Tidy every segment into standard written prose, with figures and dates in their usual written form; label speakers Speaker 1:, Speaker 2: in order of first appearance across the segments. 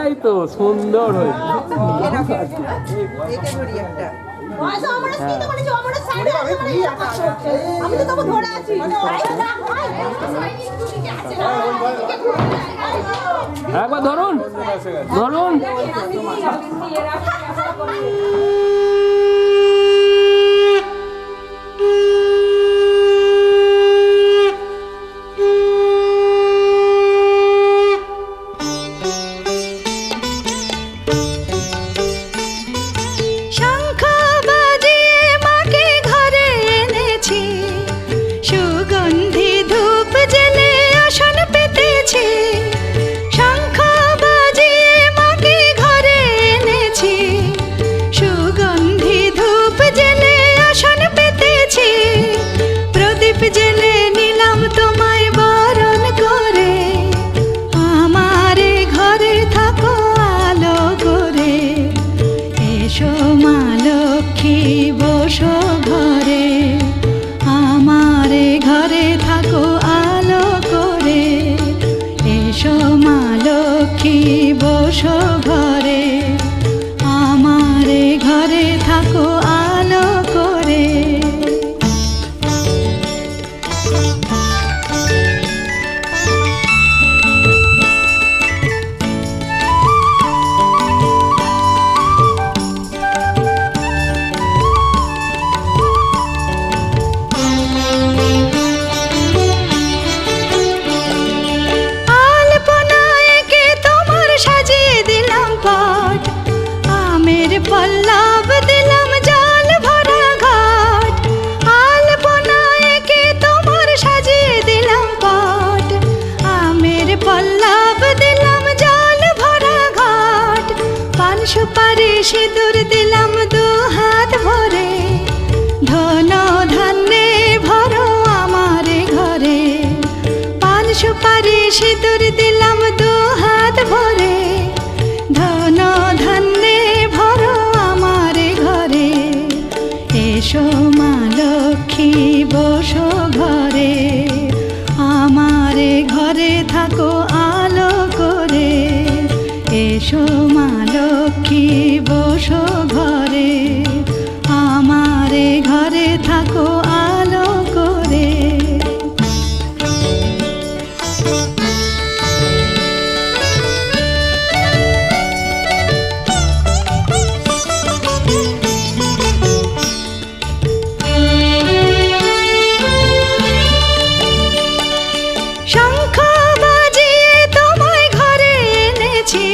Speaker 1: এই তো সুন্দর হয়েছে। একবার ধরুন ধরুন।
Speaker 2: সিঁদুর দিলাম দু হাত ভরে, ধন ধান্যে ভরো আমার ঘরে। পান সুপারি সিঁদুর দিলাম দু হাত ভরে, ধন ধান্যে ভরো আমার ঘরে। এসো মা লক্ষ্মী বসো ঘরে, আমার ঘরে থাকো আলো করে। এসো মা লক্ষ্মী বসো ঘরে, আমার ঘরে থাকো আলো করে। শঙ্খ বাজিয়ে তোমায় ঘরে এনেছি,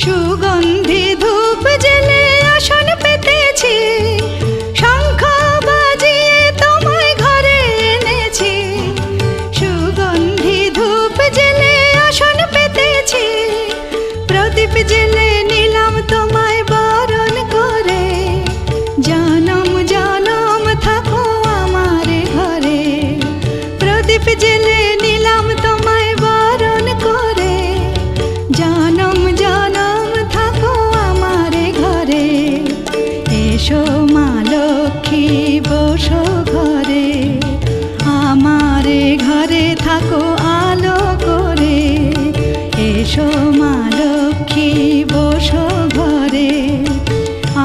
Speaker 2: সুগন্ধি ধূপ জেলে আসন পেতেছি। শঙ্খ বাজিয়ে তোমায় ঘরে এনেছি, সুগন্ধি ধূপ জেলে আসন পেতেছি। প্রদীপ জেলে নিলাম তোমায় বরণ করে, জনম জনম থাকো আমার ঘরে। প্রদীপ জেলে নিলাম তোমায় বরণ করে, জনম জনম থাকো আমার ঘরে। এসো মা লক্ষ্মী বসো ঘরে, আমার ঘরে থাকো আলো করে। এসো মা লক্ষ্মী বসো ঘরে,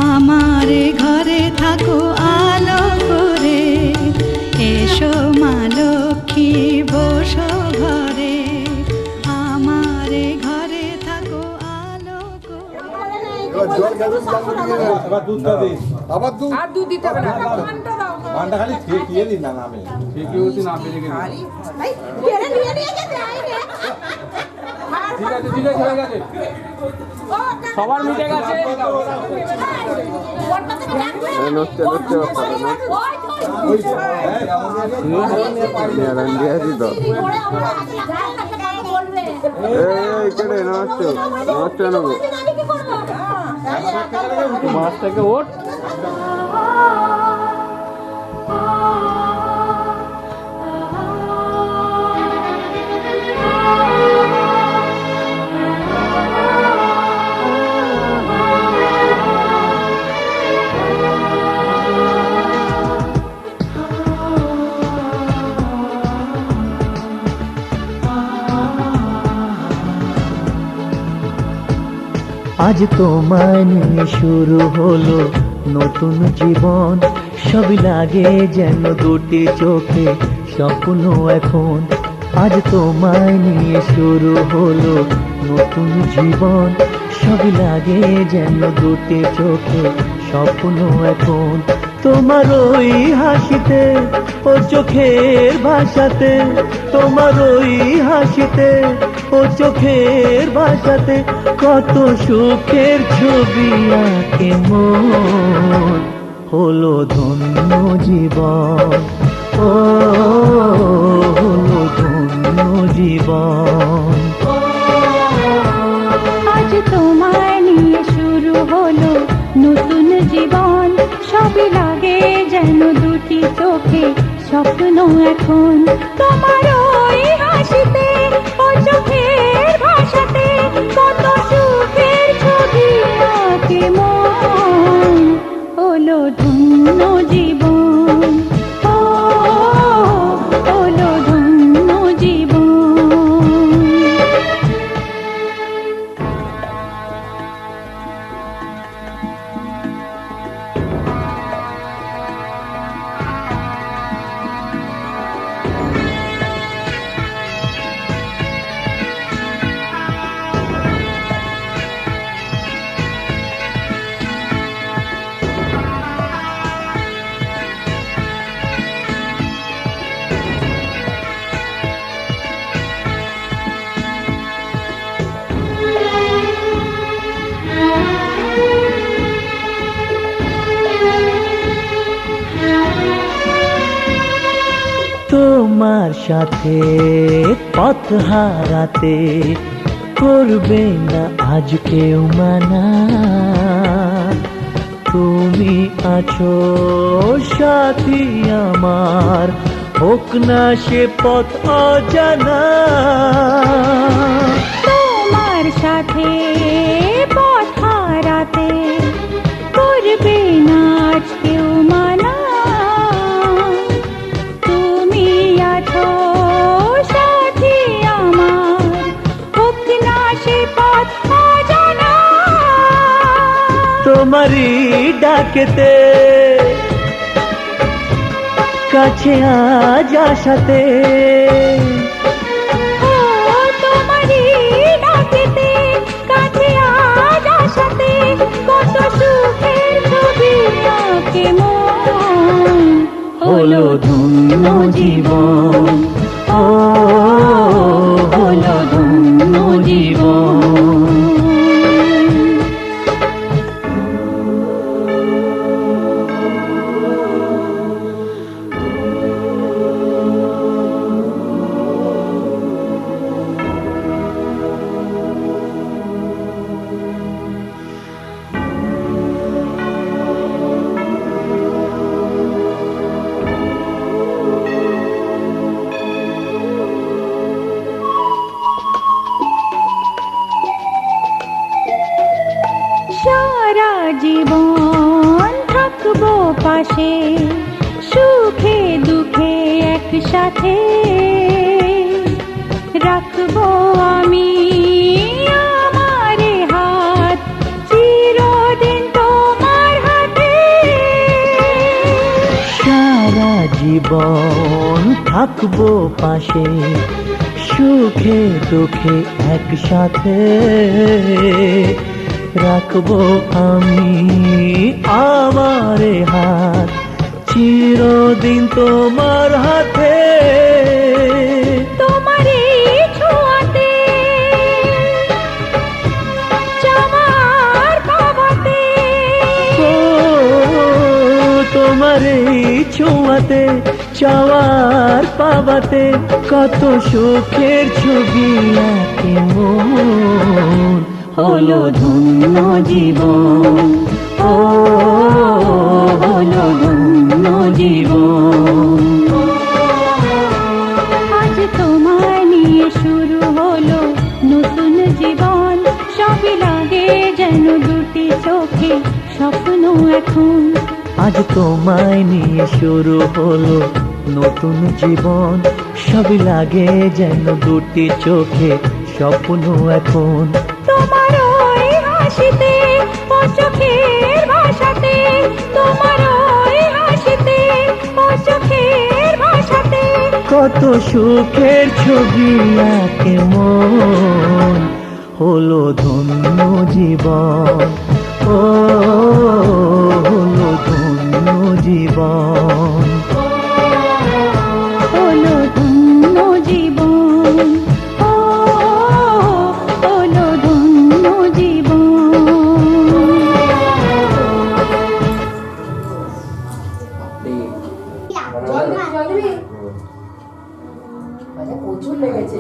Speaker 2: আমার ঘরে থাকো আলো করে। এসো মা লক্ষ্মী বসো ঘরে, আমার ঘরে থাকো আলো করে।
Speaker 3: আবার দুধটা দিস, আবার দুধ
Speaker 4: আর দুধ দিতে হবে না, পানটা দাও।
Speaker 3: পানটা খালি ঠেকিয়ে দিন না নামে, ঠেকিয়ে দিন না পেরে গেলে।
Speaker 4: এই কেড়ে নিয়ে নিয়ে যেতে আইনে।
Speaker 1: ঠিক আছে ঠিক আছে হয়ে গেছে, সবার মিটে গেছে।
Speaker 5: নড়ছে নড়ছে তো কেটে নড়ছে নড়ছে নেবো
Speaker 1: মাছ থেকে ওঠ।
Speaker 6: আজ তোমায় নিয়ে শুরু হলো নতুন জীবন, সবই লাগে যেন দুটি চোখে স্বপ্ন এখন। আজ তোমায় নিয়ে শুরু হলো নতুন জীবন, সবই লাগে যেন দুটি চোখে স্বপ্ন এখন। তোমার ওই হাসিতে ও চোখের ভাষাতে, তোমার ওই হাসিতে ও চোখের ভাষাতে কত সুখের ছবি আঁকে মন। হলো ধন্য জীবন, ও হলো ধন্য জীবন।
Speaker 2: আজ তোমায় নিয়ে শুরু হলো নতুন জীবন, সবই লাগে যেন দুটি চোখে স্বপ্ন এখন। তোমার ওই হাসিতে ও চোখের ভাষাতে কত সুখের ছবি আঁকে মন। হলো ধন্য জীবন, ও হলো ধন্য জীবন।
Speaker 6: তোমার সাথে পথ হারাতে করবে না আজ কেউ মানা। তুমি আছো সাথী আমার, হোক না সে পথ অজানা।
Speaker 2: তোমার সাথে পথ হারাতে করবে না আজ কেউ মানা। তুমি আছো সাথী আমার, হোক না সে পথ অজানা।
Speaker 6: তোমারই ডাকেতে কাছে আজ আসাতে,
Speaker 2: ও তোমারই ডাকেতে কাছে আজ আসাতে কত সুখের ছবি আঁকে মন।
Speaker 6: হলো ধন্য জীবন, ও হলো ধন্য জীবন।
Speaker 2: সারা জীবন থাকবো পাশে, সুখে দুঃখে একসাথে রাখবো আমি আমার হাত চিরদিন তোমার হাতে।
Speaker 6: সারা জীবন থাকবো পাশে, সুখে দুঃখে একসাথে রাখবো আমি আমার হাত চিরদিন তোমার হাতে।
Speaker 2: তোমারই ছোঁয়াতে চাওয়ার পাওয়াতে,
Speaker 6: ও তোমার এই ছোঁয়াতে চাওয়ার পাওয়াতে কত সুখের ছবি আঁকে মন। হলো ধন্য জীবন, ও হলো ধন্য জীবন।
Speaker 2: আজ তোমায় নিয়ে শুরু হলো নতুন জীবন, সবই লাগে যেন দুটি চোখে স্বপ্ন এখন।
Speaker 6: আজ তোমায় নিয়ে শুরু হলো নতুন জীবন, সবই লাগে যেন দুটি চোখে স্বপ্ন এখন।
Speaker 2: তোমার ওই হাসিতে ও চোখের ভাষাতে, তোমার ওই হাসিতে ও চোখের ভাষাতে
Speaker 6: কত সুখের ছবি আঁকে মন, হলো ধন্য জীবন, ও হলো ধন্য জীবন।
Speaker 2: হলো ধন্য জীবন, ও হলো ধন্য জীবন।
Speaker 4: জল দিবি প্রচুর লেগেছে।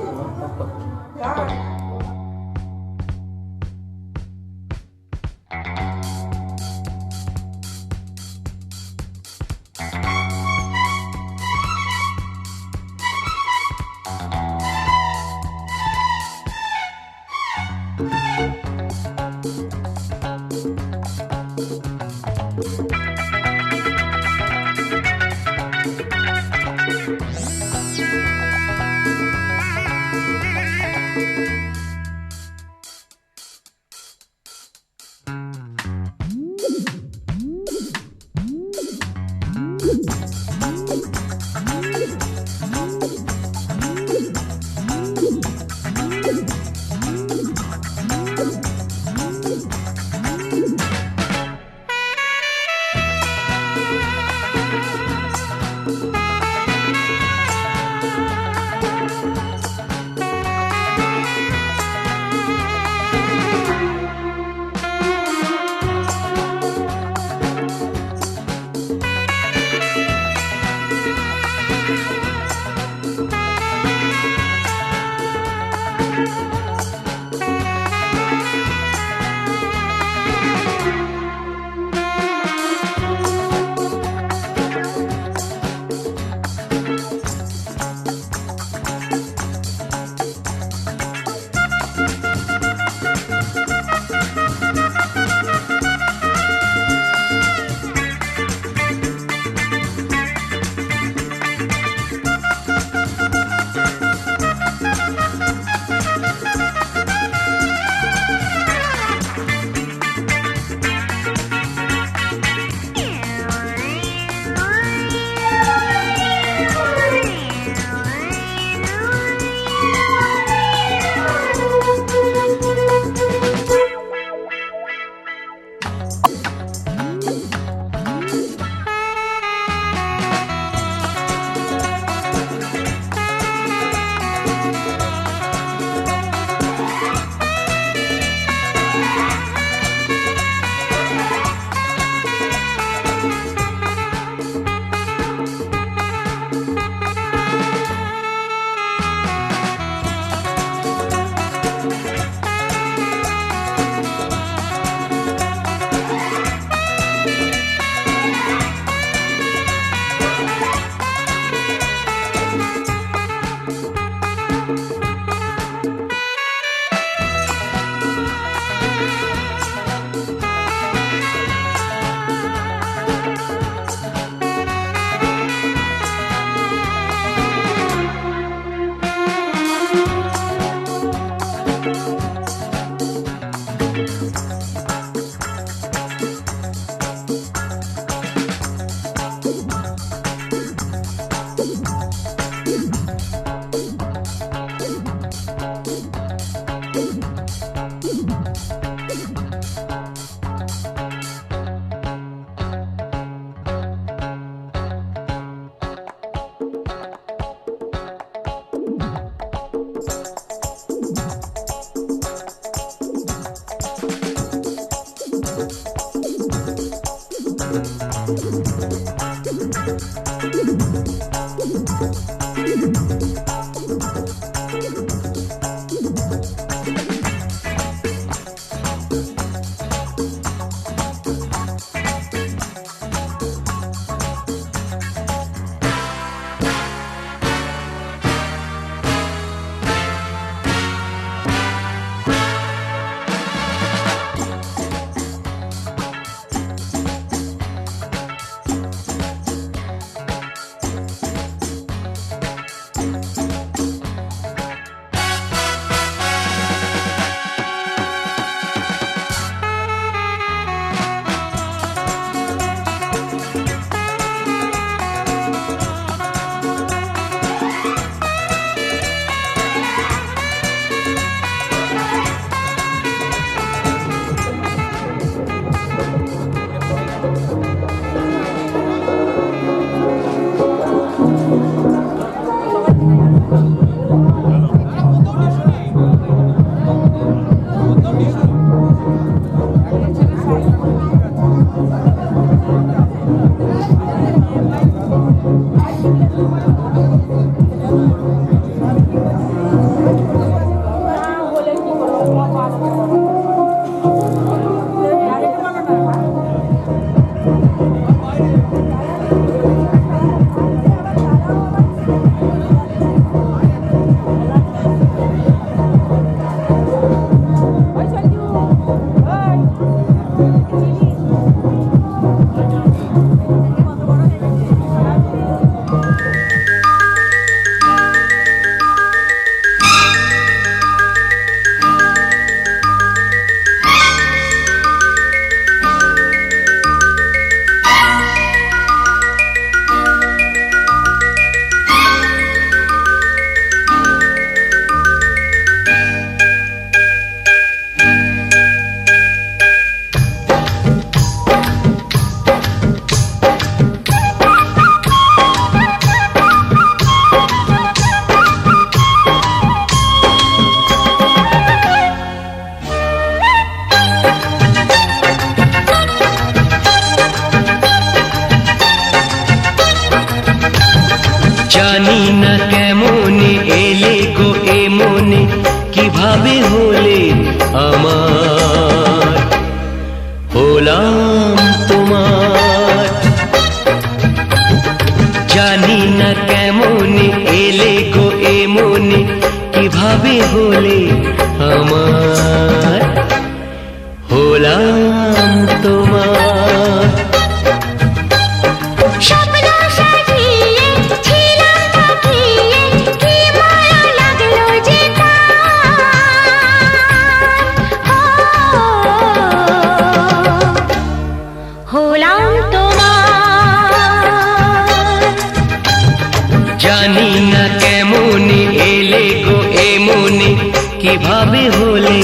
Speaker 6: হলে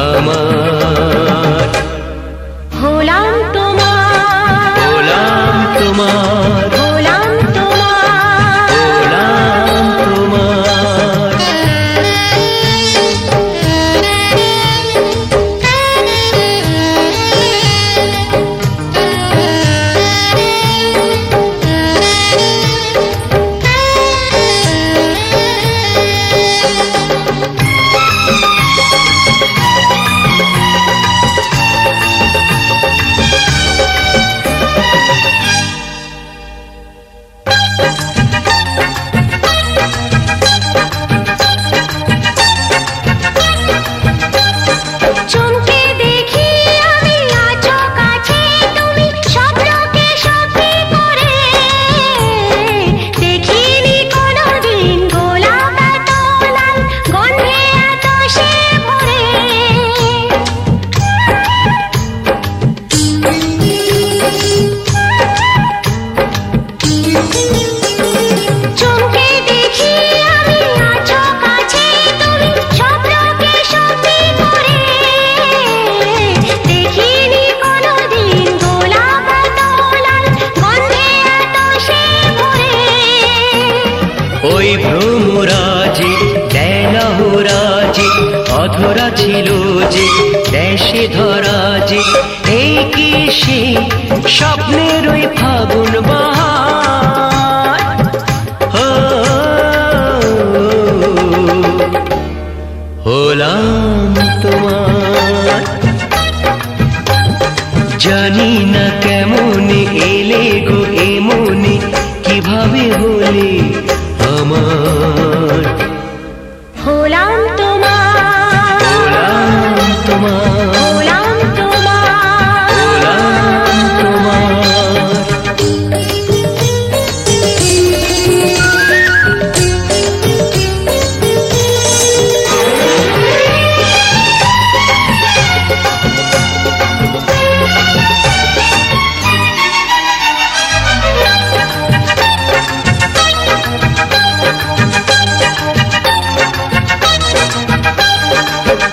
Speaker 6: আমার,
Speaker 2: হলাম তোমার,
Speaker 6: হলাম তোমার,
Speaker 2: হলাম তোমার।
Speaker 6: হলাম তোমার।
Speaker 2: চমকে দেখি আমি আছো কাছে তুমি স্বপ্নকে সত্যি করে, দেখিনি কোনোদিন গোলাপ এত লাল গন্ধে এত সে ভরে। চমকে দেখি আমি আছো কাছে তুমি স্বপ্নকে সত্যি করে, দেখিনি কোনোদিন গোলাপ এত লাল গন্ধে এত সে ভরে।
Speaker 6: ওই ভ্রমরাজে দেলহরাজে অধরা ছিল যে দেশে ধরা যে, এই কি সে স্বপ্নের ওই ফাগুন বাহার। হো, হলাম তোমার, জানি না কেমনে এলে গো এমনে, কিভাবে হলে আমার,
Speaker 2: হলাম তোমার,
Speaker 6: হলাম তোমার,
Speaker 2: হলাম তোমার।
Speaker 6: হলাম তোমার।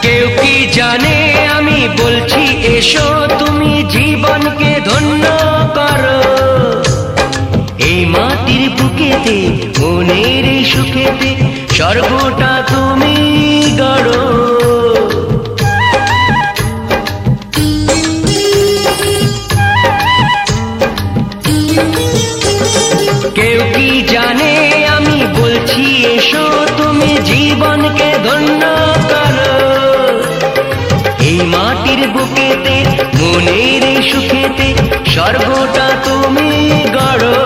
Speaker 6: কেউ কি জানে আমি বলছি এসো তুমি জীবনকে ধন্য করো, এই মাটির বুকেতে মনের এই সুখেতে স্বর্গটা তুমি গড়ো। কেউ কি জানে আমি বলছি এসো তুমি জীবনকে ধন্য করো, এই মাটির বুকেতে মনের এই সুখেতে স্বর্গটা তুমি গড়ো।